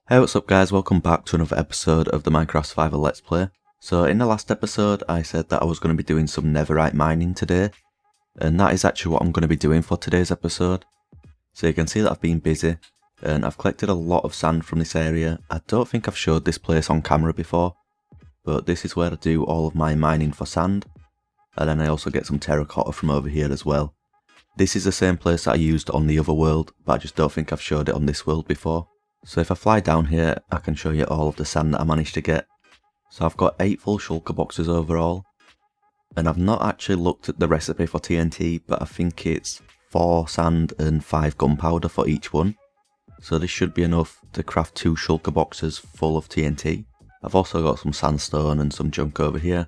Hey, what's up guys, welcome back to another episode of the Minecraft Survival Let's Play. So in the last episode I said that I was going to be doing some Netherite mining today, and that is actually what I'm going to be doing for today's episode. So you can see that I've been busy, and I've collected a lot of sand from this area. I don't think I've showed this place on camera before, but this is where I do all of my mining for sand, and then I also get some terracotta from over here as well. This is the same place that I used on the other world, but I just don't think I've showed it on this world before. So if I fly down here, I can show you all of the sand that I managed to get. So I've got 8 full shulker boxes overall, and I've not actually looked at the recipe for TNT, but I think it's 4 sand and 5 gunpowder for each one. So this should be enough to craft 2 shulker boxes full of TNT. I've also got some sandstone and some junk over here,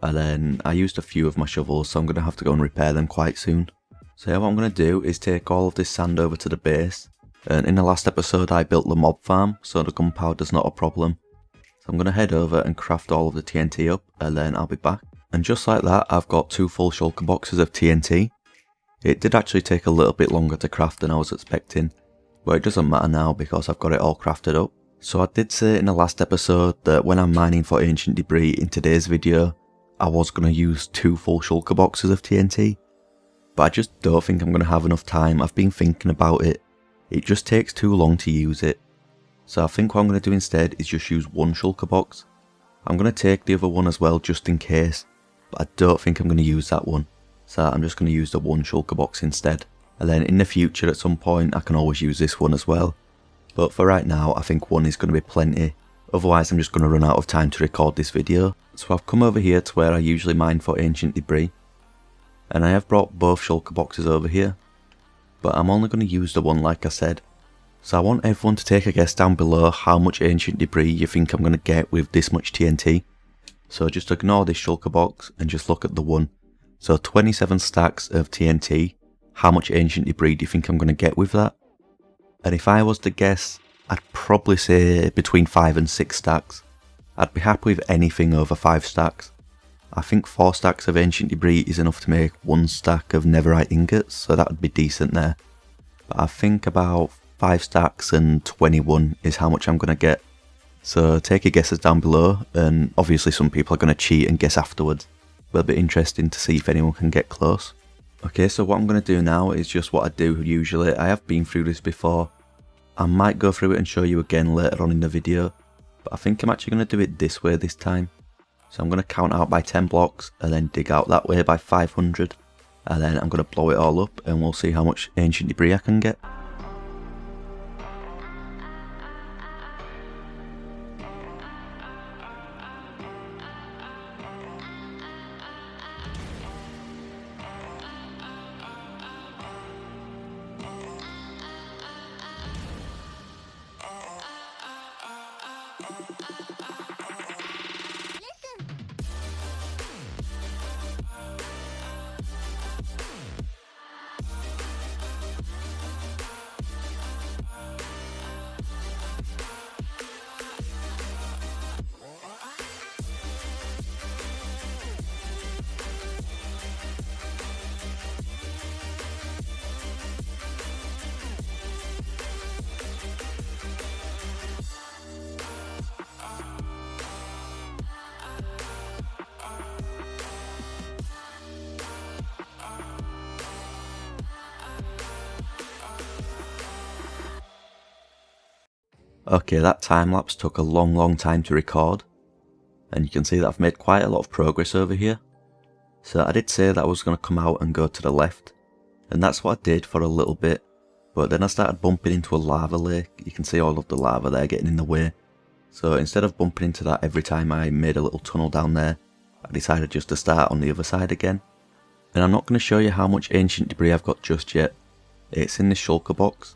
and then I used a few of my shovels, so I'm going to have to go and repair them quite soon. So yeah, what I'm going to do is take all of this sand over to the base. And in the last episode I built the mob farm, so the gunpowder's not a problem. So I'm going to head over and craft all of the TNT up, and then I'll be back. And just like that, I've got 2 full shulker boxes of TNT. It did actually take a little bit longer to craft than I was expecting, but it doesn't matter now because I've got it all crafted up. So I did say in the last episode that when I'm mining for ancient debris in today's video, I was going to use 2 full shulker boxes of TNT. But I just don't think I'm going to have enough time. I've been thinking about it. It just takes too long to use it. So I think what I'm going to do instead is just use 1 shulker box. I'm going to take the other one as well just in case, but I don't think I'm going to use that one. So I'm just going to use the 1 shulker box instead. And then in the future at some point I can always use this one as well. But for right now I think 1 is going to be plenty. Otherwise I'm just going to run out of time to record this video. So I've come over here to where I usually mine for ancient debris. And I have brought both shulker boxes over here. But I'm only going to use the one like I said. So I want everyone to take a guess down below how much ancient debris you think I'm going to get with this much TNT. So just ignore this shulker box and just look at the one. So 27 stacks of TNT. How much ancient debris do you think I'm going to get with that? And if I was to guess, I'd probably say between 5 and 6 stacks. I'd be happy with anything over 5 stacks. I think 4 stacks of ancient debris is enough to make 1 stack of netherite ingots, so that would be decent there. But I think about 5 stacks and 21 is how much I'm going to get. So take your guesses down below, and obviously some people are going to cheat and guess afterwards. But it'll be interesting to see if anyone can get close. Okay, so what I'm going to do now is just what I do usually. I have been through this before. I might go through it and show you again later on in the video, but I think I'm actually going to do it this way this time. So I'm going to count out by 10 blocks and then dig out that way by 500, and then I'm going to blow it all up and we'll see how much ancient debris I can get. Okay, that time lapse took a long time to record, and you can see that I've made quite a lot of progress over here. So I did say that I was going to come out and go to the left, and that's what I did for a little bit, but then I started bumping into a lava lake. You can see all of the lava there getting in the way. So instead of bumping into that every time I made a little tunnel down there, I decided just to start on the other side again. And I'm not going to show you how much ancient debris I've got just yet. It's in this shulker box.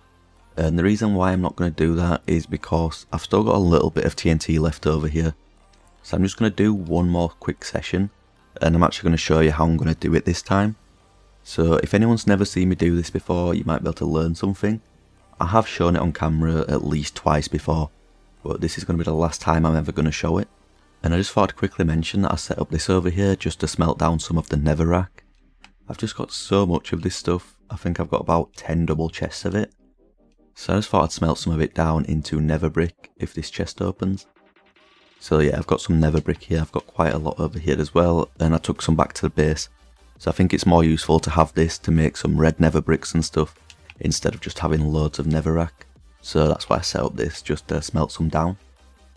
And the reason why I'm not going to do that is because I've still got a little bit of TNT left over here. So I'm just going to do one more quick session, and I'm actually going to show you how I'm going to do it this time. So if anyone's never seen me do this before, you might be able to learn something. I have shown it on camera at least twice before, but this is going to be the last time I'm ever going to show it. And I just thought I'd quickly mention that I set up this over here just to smelt down some of the netherrack. I've just got so much of this stuff. I think I've got about 10 double chests of it. So I just thought I'd smelt some of it down into nether brick if this chest opens. So yeah, I've got some nether brick here, I've got quite a lot over here as well, and I took some back to the base. So I think it's more useful to have this to make some red nether bricks and stuff, instead of just having loads of netherrack. So that's why I set up this, just to smelt some down.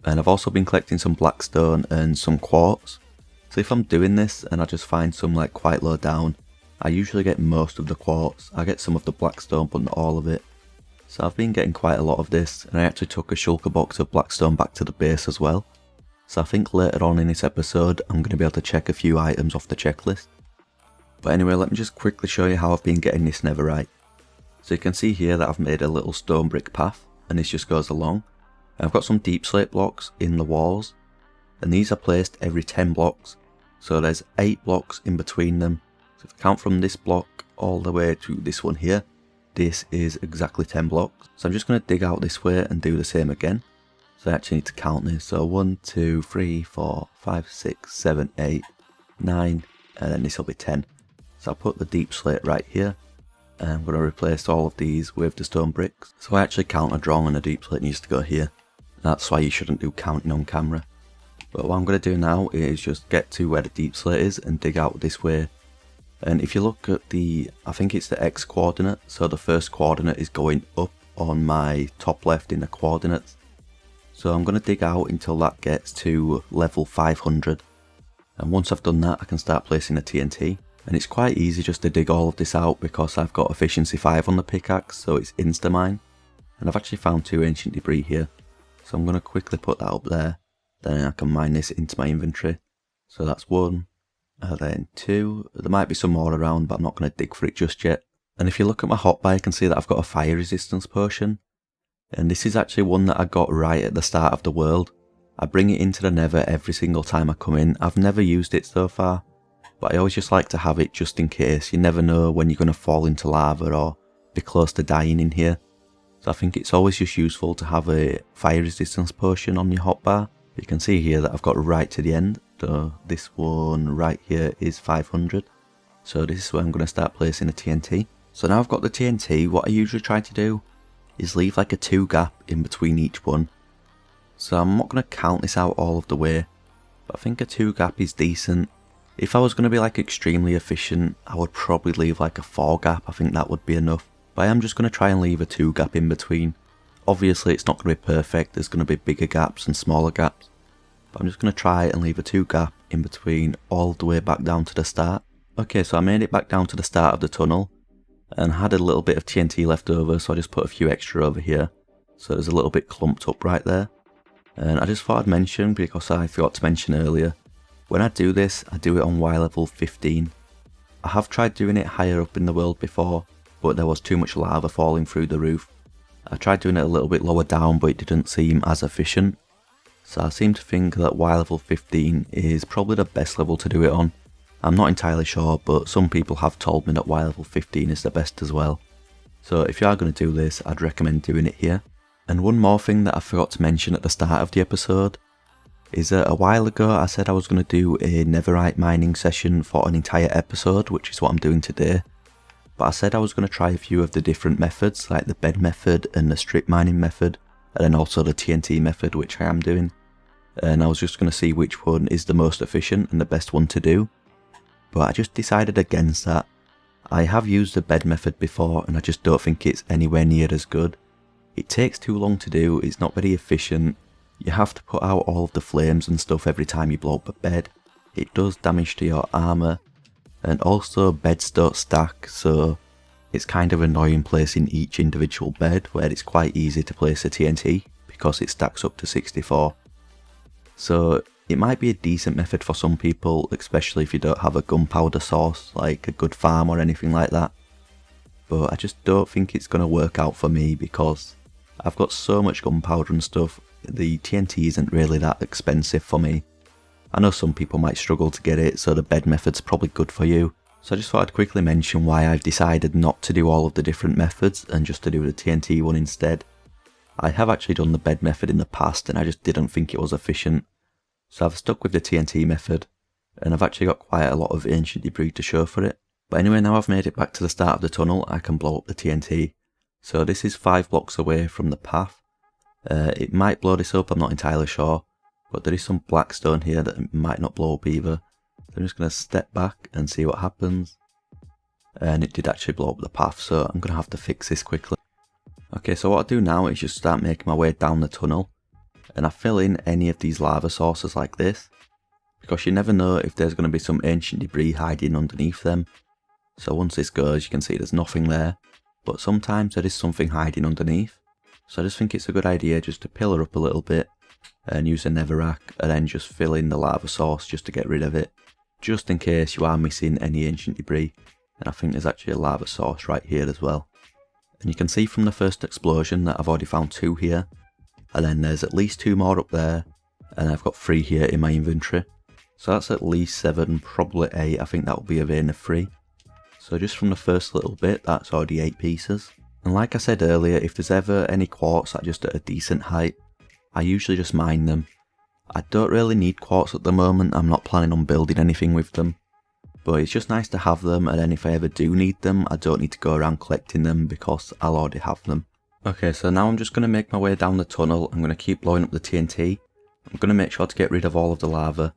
And I've also been collecting some blackstone and some quartz. So if I'm doing this and I just find some like quite low down, I usually get most of the quartz. I get some of the blackstone but not all of it. So I've been getting quite a lot of this, and I actually took a shulker box of blackstone back to the base as well. So I think later on in this episode I'm going to be able to check a few items off the checklist. But anyway, let me just quickly show you how I've been getting this netherite. So you can see here that I've made a little stone brick path, and this just goes along. And I've got some deep slate blocks in the walls, and these are placed every 10 blocks. So there's 8 blocks in between them. So if I count from this block all the way to this one here, this is exactly 10 blocks. So I'm just going to dig out this way and do the same again. So I actually need to count this. So 1, 2, 3, 4, 5, 6, 7, 8, 9, and then this will be 10. So I'll put the deep slate right here, and I'm going to replace all of these with the stone bricks. So I actually counted wrong and the deep slate needs to go here. That's why you shouldn't do counting on camera. But what I'm going to do now is just get to where the deep slate is and dig out this way. And if you look at the, I think it's the X coordinate, so the first coordinate is going up on my top left in the coordinates. So I'm going to dig out until that gets to level 500. And once I've done that, I can start placing the TNT. And it's quite easy just to dig all of this out because I've got efficiency 5 on the pickaxe, so it's insta-mine. And I've actually found 2 ancient debris here. So I'm going to quickly put that up there. Then I can mine this into my inventory. So that's 1. Then 2, there might be some more around, but I'm not going to dig for it just yet. And if you look at my hotbar, you can see that I've got a fire resistance potion. And this is actually one that I got right at the start of the world. I bring it into the nether every single time I come in. I've never used it so far, but I always just like to have it just in case. You never know when you're going to fall into lava or be close to dying in here. So I think it's always just useful to have a fire resistance potion on your hotbar. You can see here that I've got right to the end. So this one right here is 500. So this is where I'm going to start placing the TNT. So now I've got the TNT, what I usually try to do is leave like a 2 gap in between each one. So I'm not going to count this out all of the way, but I think a 2 gap is decent. If I was going to be like extremely efficient, I would probably leave like a 4 gap, I think that would be enough. But I am just going to try and leave a 2 gap in between. Obviously it's not going to be perfect, there's going to be bigger gaps and smaller gaps. But I'm just going to try and leave a 2 gap in between all the way back down to the start. Okay, so I made it back down to the start of the tunnel and had a little bit of TNT left over, so I just put a few extra over here. So there's a little bit clumped up right there. And I just thought I'd mention, because I forgot to mention earlier, when I do this, I do it on Y level 15. I have tried doing it higher up in the world before, but there was too much lava falling through the roof. I tried doing it a little bit lower down, but it didn't seem as efficient. So I seem to think that Y level 15 is probably the best level to do it on. I'm not entirely sure, but some people have told me that Y level 15 is the best as well. So if you are going to do this, I'd recommend doing it here. And one more thing that I forgot to mention at the start of the episode is that a while ago I said I was going to do a netherite mining session for an entire episode, which is what I'm doing today. But I said I was going to try a few of the different methods, like the bed method and the strip mining method, and then also the TNT method, which I am doing. And I was just going to see which one is the most efficient and the best one to do. But I just decided against that. I have used the bed method before and I just don't think it's anywhere near as good. It takes too long to do, it's not very efficient. You have to put out all of the flames and stuff every time you blow up a bed. It does damage to your armour. And also beds don't stack, so it's kind of annoying placing each individual bed, where it's quite easy to place a TNT because it stacks up to 64. So it might be a decent method for some people, especially if you don't have a gunpowder source, like a good farm or anything like that. But I just don't think it's going to work out for me because I've got so much gunpowder and stuff, the TNT isn't really that expensive for me. I know some people might struggle to get it, so the bed method's probably good for you. So I just thought I'd quickly mention why I've decided not to do all of the different methods and just to do the TNT one instead. I have actually done the bed method in the past and I just didn't think it was efficient. So I've stuck with the TNT method, and I've actually got quite a lot of ancient debris to show for it. But anyway, now I've made it back to the start of the tunnel, I can blow up the TNT. So this is 5 blocks away from the path. It might blow this up, I'm not entirely sure, but there is some black stone here that might not blow up either. So I'm just going to step back and see what happens. And it did actually blow up the path, so I'm going to have to fix this quickly. Okay, so what I do now is just start making my way down the tunnel, and I fill in any of these lava sources like this, because you never know if there's going to be some ancient debris hiding underneath them. So once this goes, you can see there's nothing there, but sometimes there is something hiding underneath. So I just think it's a good idea just to pillar up a little bit and use a netherrack, and then just fill in the lava source just to get rid of it, just in case you are missing any ancient debris. And I think there's actually a lava source right here as well. And you can see from the first explosion that I've already found 2 here, and then there's at least 2 more up there, and I've got 3 here in my inventory. So that's at least 7, probably 8, I think that will be a vein of 3. So just from the first little bit, that's already 8 pieces. And like I said earlier, if there's ever any quartz that are just at a decent height, I usually just mine them. I don't really need quartz at the moment, I'm not planning on building anything with them. But it's just nice to have them, and then if I ever do need them, I don't need to go around collecting them because I'll already have them. Okay, so now I'm just going to make my way down the tunnel. I'm going to keep blowing up the TNT. I'm going to make sure to get rid of all of the lava.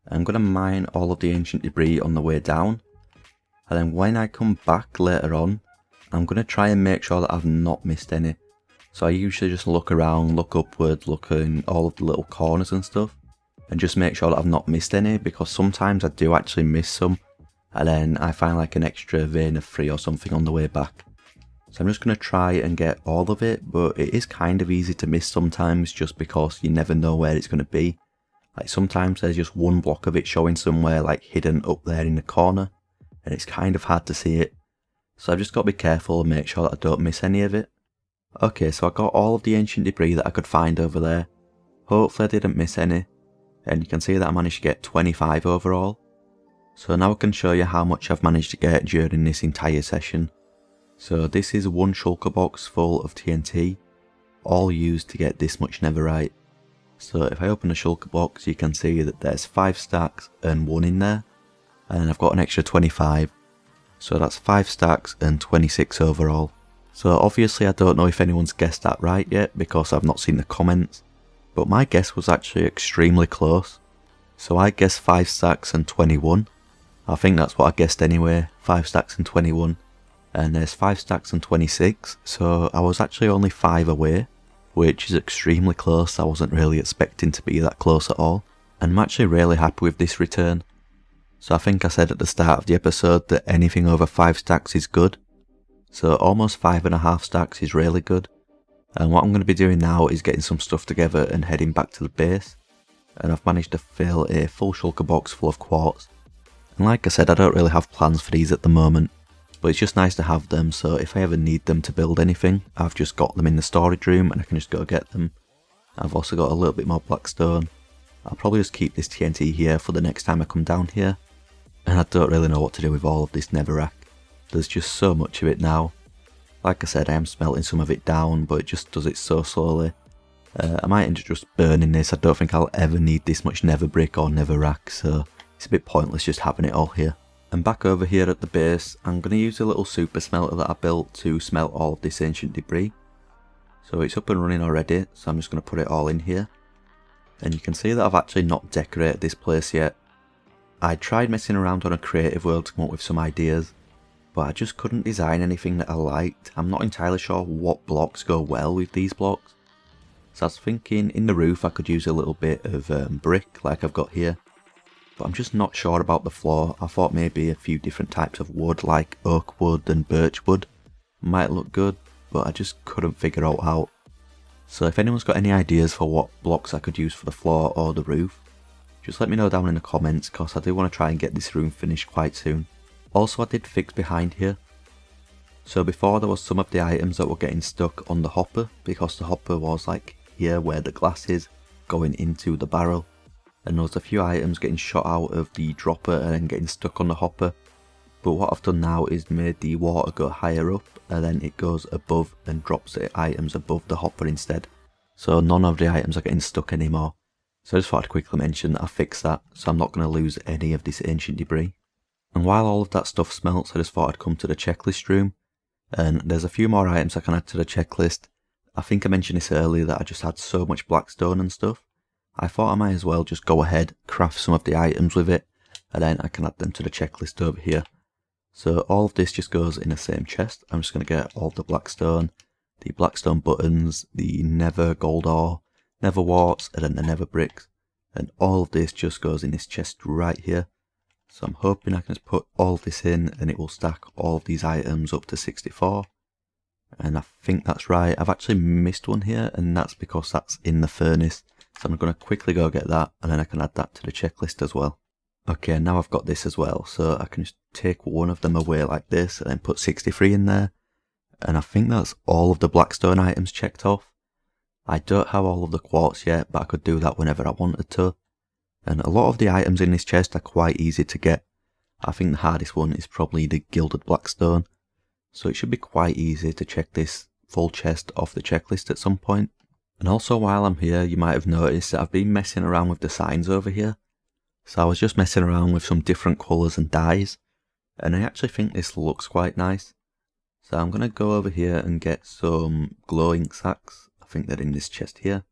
I'm going to mine all of the ancient debris on the way down. And then when I come back later on, I'm going to try and make sure that I've not missed any. So I usually just look around, look upwards, look in all of the little corners and stuff, and just make sure that I've not missed any, because sometimes I do actually miss some, and then I find like an extra vein of 3 or something on the way back. So I'm just going to try and get all of it, but it is kind of easy to miss sometimes just because you never know where it's going to be. Like sometimes there's just 1 block of it showing somewhere like hidden up there in the corner, and it's kind of hard to see it. So I've just got to be careful and make sure that I don't miss any of it. Okay, so I got all of the ancient debris that I could find over there. Hopefully I didn't miss any. And you can see that I managed to get 25 overall. So now I can show you how much I've managed to get during this entire session. So this is 1 shulker box full of TNT, all used to get this much netherite. So if I open the shulker box, you can see that there's 5 stacks and 1 in there. And then I've got an extra 25. So that's 5 stacks and 26 overall. So obviously I don't know if anyone's guessed that right yet because I've not seen the comments. But my guess was actually extremely close. So I guessed 5 stacks and 21. I think that's what I guessed anyway, 5 stacks and 21. And there's 5 stacks and 26, so I was actually only 5 away, which is extremely close. I wasn't really expecting to be that close at all. And I'm actually really happy with this return. So I think I said at the start of the episode that anything over 5 stacks is good. So almost 5.5 stacks is really good. And what I'm going to be doing now is getting some stuff together and heading back to the base. And I've managed to fill a full shulker box full of quartz. And like I said, I don't really have plans for these at the moment, but it's just nice to have them, so if I ever need them to build anything, I've just got them in the storage room and I can just go get them. I've also got a little bit more black stone. I'll probably just keep this TNT here for the next time I come down here. And I don't really know what to do with all of this netherrack. There's just so much of it now. Like I said, I am smelting some of it down, but it just does it so slowly. I might end up just burning this. I don't think I'll ever need this much nether brick or netherrack, so it's a bit pointless just having it all here. And back over here at the base, I'm going to use a little super smelter that I built to smelt all of this ancient debris. So it's up and running already, so I'm just going to put it all in here. And you can see that I've actually not decorated this place yet. I tried messing around on a creative world to come up with some ideas, but I just couldn't design anything that I liked. I'm not entirely sure what blocks go well with these blocks. So I was thinking in the roof I could use a little bit of brick like I've got here. But I'm just not sure about the floor. I thought maybe a few different types of wood like oak wood and birch wood might look good, but I just couldn't figure it out. So if anyone's got any ideas for what blocks I could use for the floor or the roof, just let me know down in the comments because I do want to try and get this room finished quite soon. Also I did fix behind here. So before there was some of the items that were getting stuck on the hopper because the hopper was like here where the glass is going into the barrel. And there was a few items getting shot out of the dropper and then getting stuck on the hopper. But what I've done now is made the water go higher up and then it goes above and drops the items above the hopper instead. So none of the items are getting stuck anymore. So I just thought I'd quickly mention that I fixed that, so I'm not going to lose any of this ancient debris. And while all of that stuff smelts, I just thought I'd come to the checklist room. And there's a few more items I can add to the checklist. I think I mentioned this earlier that I just had so much blackstone and stuff. I thought I might as well just go ahead, craft some of the items with it, and then I can add them to the checklist over here. So all of this just goes in the same chest. I'm just going to get all the blackstone buttons, the nether gold ore, nether warts, and then the nether bricks. And all of this just goes in this chest right here. So I'm hoping I can just put all of this in and it will stack all of these items up to 64. And I think that's right. I've actually missed one here, and that's because that's in the furnace. So I'm going to quickly go get that, and then I can add that to the checklist as well. Okay, now I've got this as well, so I can just take one of them away like this, and then put 63 in there. And I think that's all of the blackstone items checked off. I don't have all of the quartz yet, but I could do that whenever I wanted to. And a lot of the items in this chest are quite easy to get. I think the hardest one is probably the gilded blackstone. So it should be quite easy to check this full chest off the checklist at some point. And also while I'm here, you might have noticed that I've been messing around with the signs over here. So I was just messing around with some different colours and dyes. And I actually think this looks quite nice. So I'm going to go over here and get some glow ink sacks. I think they're in this chest here.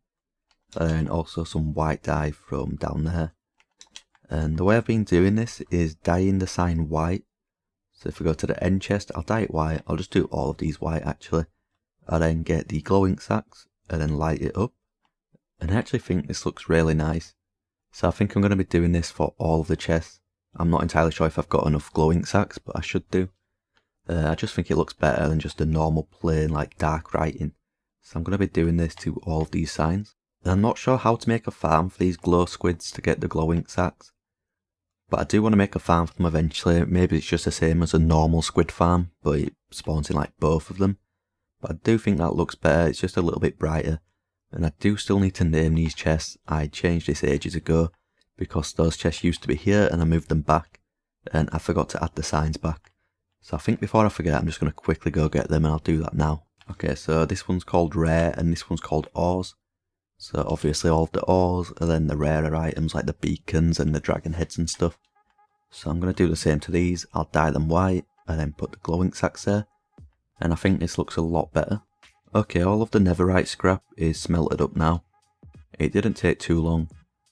And also some white dye from down there. And the way I've been doing this is dyeing the sign white. So if we go to the end chest, I'll dye it white. I'll just do all of these white actually. I'll then get the glow ink sacks and then light it up. And I actually think this looks really nice. So I think I'm going to be doing this for all of the chests. I'm not entirely sure if I've got enough glow ink sacks, but I should do. I just think it looks better than just a normal plain like dark writing. So I'm going to be doing this to all of these signs. And I'm not sure how to make a farm for these glow squids to get the glow ink sacks. But I do want to make a farm for them eventually. Maybe it's just the same as a normal squid farm, but it spawns in like both of them. But I do think that looks better, it's just a little bit brighter. And I do still need to name these chests. I changed this ages ago, because those chests used to be here and I moved them back. And I forgot to add the signs back. So I think before I forget, I'm just going to quickly go get them, and I'll do that now. Okay, so this one's called rare and this one's called ores. So obviously all of the ores are then the rarer items like the beacons and the dragon heads and stuff. So I'm going to do the same to these. I'll dye them white and then put the glow ink sacks there. And I think this looks a lot better. Okay, all of the netherite scrap is smelted up now. It didn't take too long.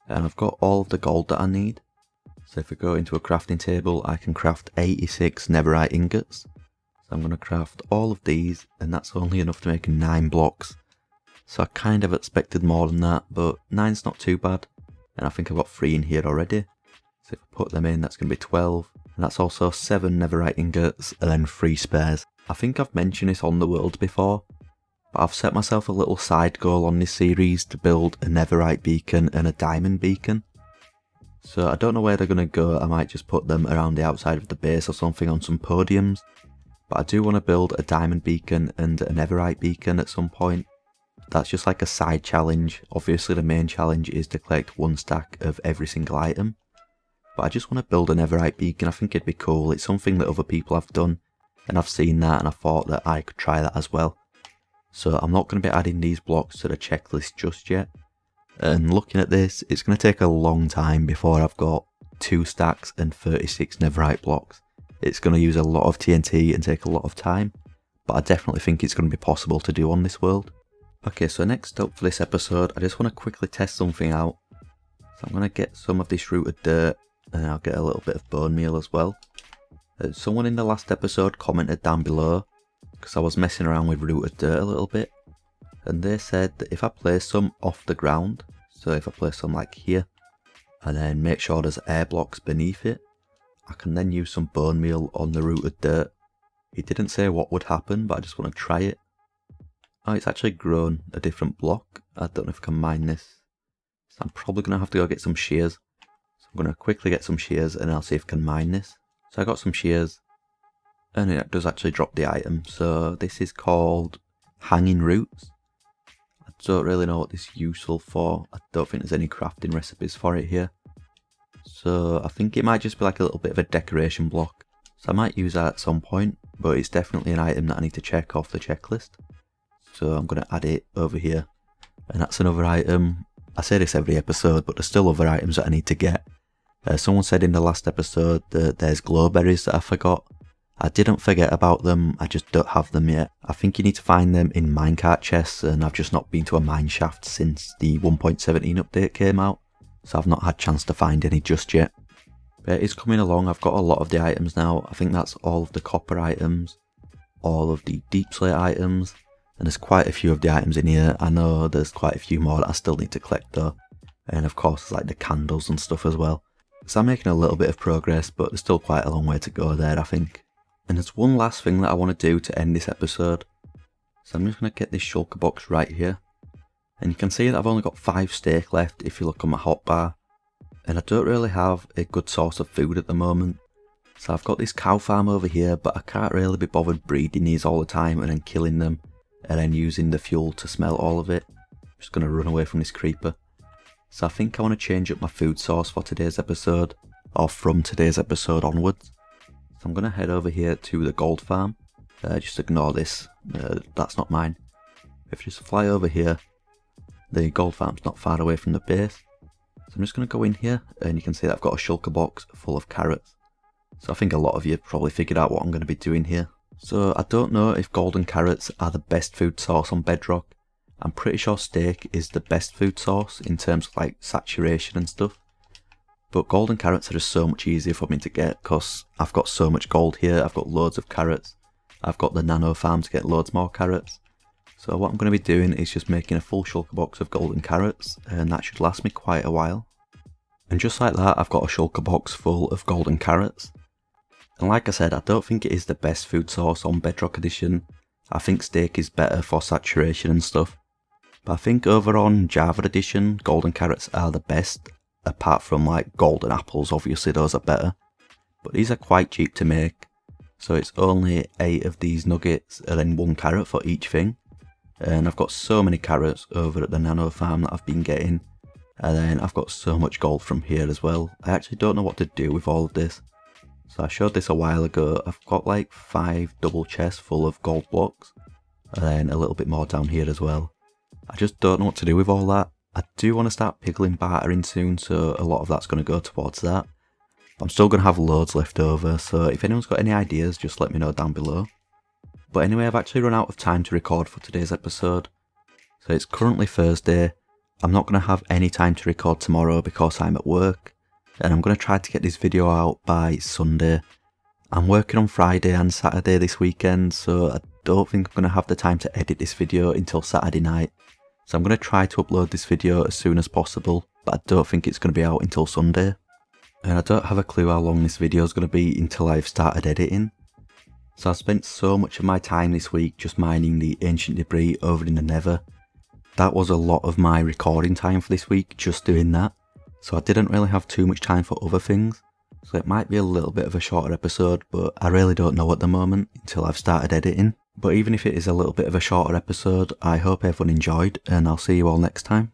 And I've got all of the gold that I need. So if we go into a crafting table, I can craft 86 netherite ingots. So I'm going to craft all of these, and that's only enough to make 9 blocks. So I kind of expected more than that, but 9's not too bad. And I think I've got 3 in here already. So if I put them in, that's going to be 12. And that's also 7 netherite ingots, and then 3 spares. I think I've mentioned this on the world before, but I've set myself a little side goal on this series to build a netherite beacon and a diamond beacon. So I don't know where they're going to go. I might just put them around the outside of the base or something on some podiums. But I do want to build a diamond beacon and a netherite beacon at some point. That's just like a side challenge. Obviously the main challenge is to collect 1 stack of every single item. But I just want to build a netherite beacon. I think it'd be cool. It's something that other people have done. And I've seen that and I thought that I could try that as well. So I'm not going to be adding these blocks to the checklist just yet. And looking at this, it's going to take a long time before I've got 2 stacks and 36 netherite blocks. It's going to use a lot of TNT and take a lot of time, but I definitely think it's going to be possible to do on this world. Okay, so next up for this episode, I just want to quickly test something out. So I'm going to get some of this rooted dirt, and I'll get a little bit of bone meal as well. Someone in the last episode commented down below, because I was messing around with rooted dirt a little bit. And they said that if I place some off the ground, so if I place some like here, and then make sure there's air blocks beneath it, I can then use some bone meal on the rooted dirt. It didn't say what would happen, but I just want to try it. Oh, it's actually grown a different block. I don't know if I can mine this. So I'm probably going to have to go get some shears. So I'm going to quickly get some shears and I'll see if I can mine this. So I got some shears, and it does actually drop the item. So this is called hanging roots. I don't really know what this is useful for. I don't think there's any crafting recipes for it here. So I think it might just be like a little bit of a decoration block. So I might use that at some point, but it's definitely an item that I need to check off the checklist. So I'm going to add it over here. And that's another item. I say this every episode, but there's still other items that I need to get. Someone said in the last episode that there's glowberries that I forgot. I didn't forget about them, I just don't have them yet. I think you need to find them in minecart chests, and I've just not been to a mine shaft since the 1.17 update came out, so I've not had a chance to find any just yet. But it's coming along. I've got a lot of the items now. I think that's all of the copper items, all of the deep slate items, and there's quite a few of the items in here. I know there's quite a few more that I still need to collect though, and of course like the candles and stuff as well. So I'm making a little bit of progress, but there's still quite a long way to go there, I think. And there's one last thing that I want to do to end this episode. So I'm just going to get this shulker box right here. And you can see that I've only got 5 steak left if you look on my hotbar. And I don't really have a good source of food at the moment. So I've got this cow farm over here, but I can't really be bothered breeding these all the time and then killing them. And then using the fuel to smelt all of it. I'm just going to run away from this creeper. So I think I want to change up my food source for today's episode. Or from today's episode onwards. So I'm going to head over here to the gold farm. Just ignore this, that's not mine. If you just fly over here, the gold farm's not far away from the base. So I'm just going to go in here, and you can see that I've got a shulker box full of carrots. So I think a lot of you have probably figured out what I'm going to be doing here. So I don't know if golden carrots are the best food source on Bedrock. I'm pretty sure steak is the best food source in terms of like saturation and stuff. But golden carrots are just so much easier for me to get because I've got so much gold here. I've got loads of carrots. I've got the nano farm to get loads more carrots. So what I'm going to be doing is just making a full shulker box of golden carrots, and that should last me quite a while. And just like that, I've got a shulker box full of golden carrots. And like I said, I don't think it is the best food source on Bedrock Edition. I think steak is better for saturation and stuff. But I think over on Java Edition, golden carrots are the best. Apart from like golden apples, obviously those are better. But these are quite cheap to make. So it's only 8 of these nuggets and then 1 carrot for each thing. And I've got so many carrots over at the nano farm that I've been getting. And then I've got so much gold from here as well. I actually don't know what to do with all of this. So I showed this a while ago. I've got like 5 double chests full of gold blocks. And then a little bit more down here as well. I just don't know what to do with all that. I do want to start pickling bartering soon, so a lot of that's going to go towards that. I'm still going to have loads left over, so if anyone's got any ideas, just let me know down below. But anyway, I've actually run out of time to record for today's episode. So it's currently Thursday. I'm not going to have any time to record tomorrow because I'm at work. And I'm going to try to get this video out by Sunday. I'm working on Friday and Saturday this weekend, so I don't think I'm going to have the time to edit this video until Saturday night. So I'm going to try to upload this video as soon as possible, but I don't think it's going to be out until Sunday. And I don't have a clue how long this video is going to be until I've started editing. So I've spent so much of my time this week just mining the ancient debris over in the Nether. That was a lot of my recording time for this week, just doing that. So I didn't really have too much time for other things. So it might be a little bit of a shorter episode, but I really don't know at the moment until I've started editing. But even if it is a little bit of a shorter episode, I hope everyone enjoyed, and I'll see you all next time.